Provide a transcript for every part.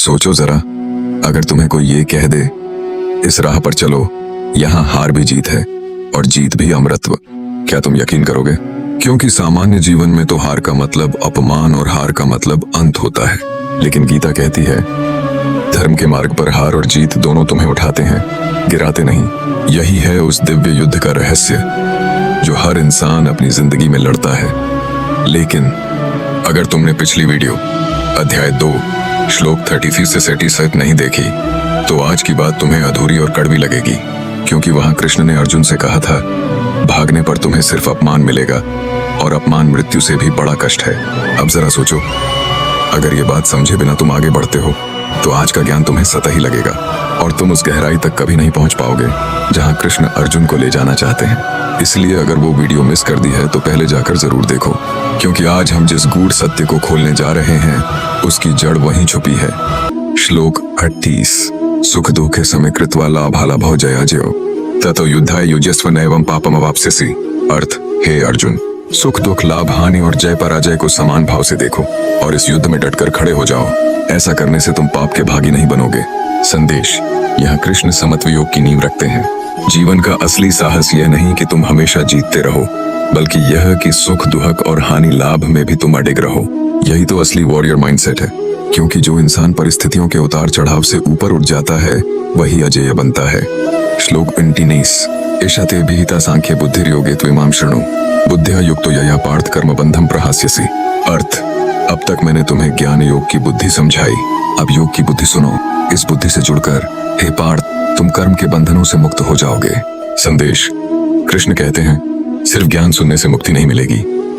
सोचो जरा, अगर तुम्हें कोई ये कह दे इस राह पर चलो, यहाँ हार भी जीत है और जीत भी अमरत्व, क्या तुम यकीन करोगे? क्योंकि सामान्य जीवन में तो हार का मतलब अपमान और हार का मतलब अंत होता है, लेकिन गीता कहती है धर्म के मार्ग पर हार और जीत दोनों तुम्हें उठाते हैं, गिराते नहीं। यही है उस दिव्य युद्ध का रहस्य जो हर इंसान अपनी जिंदगी में लड़ता है। लेकिन अगर तुमने पिछली वीडियो अध्याय 2 श्लोक 33 से 37 नहीं देखी तो आज की बात तुम्हें अधूरी और कड़वी लगेगी, क्योंकि वहां कृष्ण ने अर्जुन से कहा था भागने पर तुम्हें सिर्फ अपमान मिलेगा और अपमान मृत्यु से भी बड़ा कष्ट है। अब जरा सोचो, अगर ये बात समझे बिना तुम आगे बढ़ते हो तो आज का ज्ञान तुम्हें सतही लगेगा और तुम उस गहराई तक कभी नहीं पहुंच पाओगे जहां कृष्ण अर्जुन को ले जाना चाहते हैं। इसलिए अगर वो वीडियो मिस कर दी है तो पहले जाकर जरूर देखो, क्योंकि आज हम जिस गूढ़ सत्य को खोलने जा रहे हैं उसकी जड़ वहीं छुपी है। श्लोक 38 सुख दुखे समय कृत्वा लाभाला भव जया जयो ततो युद्धाय युजस्व नैवं पापम अवाप्स्यसि। अर्थ, हे अर्जुन, सुख दुख लाभ हानि और जय पराजय को समान भाव से देखो और इस युद्ध में डटकर खड़े हो जाओ। ऐसा करने से तुम पाप के भागी नहीं बनोगे। संदेश, यहाँ कृष्ण समत्व योग की नींव रखते हैं। जीवन का असली साहस यह नहीं कि तुम हमेशा जीतते रहो, बल्कि यह कि सुख दुख और हानि लाभ में भी तुम अडिग रहो। यही तो असली वॉरियर माइंडसेट है, क्योंकि जो इंसान परिस्थितियों के उतार चढ़ाव से ऊपर उठ जाता है वही अजेय बनता है। श्लोक 29 एषते विहिता सांख्य बुद्धिर्योगे त्विमां शृणु बुद्ध्या युक्तो यया पार्थ कर्म बंधम प्रहास्यसि। अर्थ, अब तक मैंने तुम्हें ज्ञान योग की बुद्धि समझाई, अब योग की बुद्धि सुनो। इस बुद्धि से जुड़कर हे पार्थ तुम कर्म के बंधनों से मुक्त हो जाओगे। संदेश, कृष्ण कहते हैं सिर्फ ज्ञान सुनने से मुक्ति नहीं मिलेगी,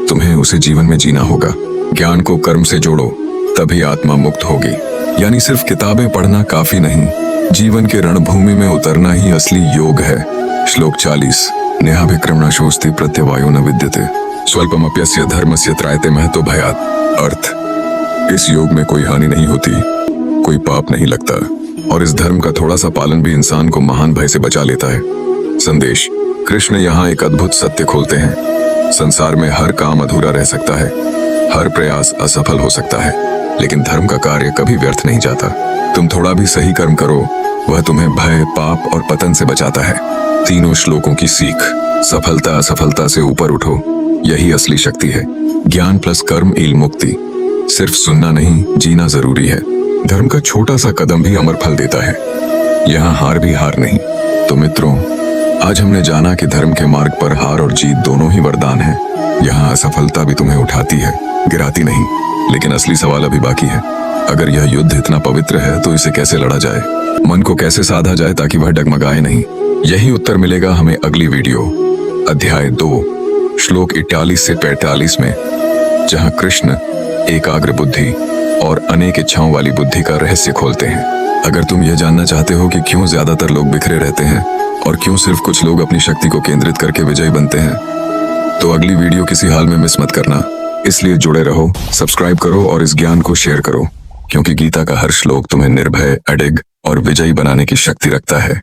तुम्हें उसे जीवन में जीना होगा। ज्ञान को कर्म से जोड़ो, तभी आत्मा मुक्त होगी। यानी सिर्फ किताबें पढ़ना काफी नहीं, जीवन के रणभूमि में उतरना ही असली योग है। श्लोक 40 नेहाभिक्रमणाशोस्ति प्रत्यवायो न विद्यते स्वल्पमप्यस्य धर्मस्य त्रायते महतो भयात्। अर्थ, इस योग में कोई हानि नहीं होती, कोई पाप नहीं लगता और इस धर्म का थोड़ा सा पालन भी इंसान को महान भय से बचा लेता है। संदेश, कृष्ण यहाँ एक अद्भुत सत्य खोलते हैं। संसार में हर काम अधूरा रह सकता है, हर प्रयास असफल हो सकता है, लेकिन धर्म का कार्य कभी व्यर्थ नहीं जाता। तुम थोड़ा भी सही कर्म करो, वह तुम्हें भय, पाप और पतन से बचाता है। तीनों श्लोकों की सीख, सफलता असफलता से ऊपर उठो, यही असली शक्ति है। ज्ञान प्लस कर्म इल मुक्ति। सिर्फ सुनना नहीं, जीना जरूरी है। धर्म का छोटा सा कदम भी अमर फल देता है। यहाँ हार भी हार नहीं। तो मित्रों, आज हमने जाना कि धर्म के मार्ग पर हार और जीत दोनों ही वरदान है। यहाँ असफलता भी तुम्हें उठाती है, गिराती नहीं। लेकिन असली सवाल अभी बाकी है, अगर यह युद्ध इतना पवित्र है तो इसे कैसे लड़ा जाए, मन को कैसे साधा जाए ताकि वह डगमगाए नहीं। यही उत्तर मिलेगा हमें अगली वीडियो अध्याय 2 श्लोक 41 से 45 में, जहां कृष्ण एकाग्र बुद्धि और अनेक इच्छाओं वाली बुद्धि का रहस्य खोलते हैं। अगर तुम यह जानना चाहते हो कि क्यों ज्यादातर लोग बिखरे रहते हैं और क्यों सिर्फ कुछ लोग अपनी शक्ति को केंद्रित करके विजयी बनते हैं, तो अगली वीडियो किसी हाल में मिस मत करना। इसलिए जुड़े रहो, सब्सक्राइब करो और इस ज्ञान को शेयर करो, क्योंकि गीता का हर श्लोक तुम्हें निर्भय, अडिग और विजयी बनाने की शक्ति रखता है।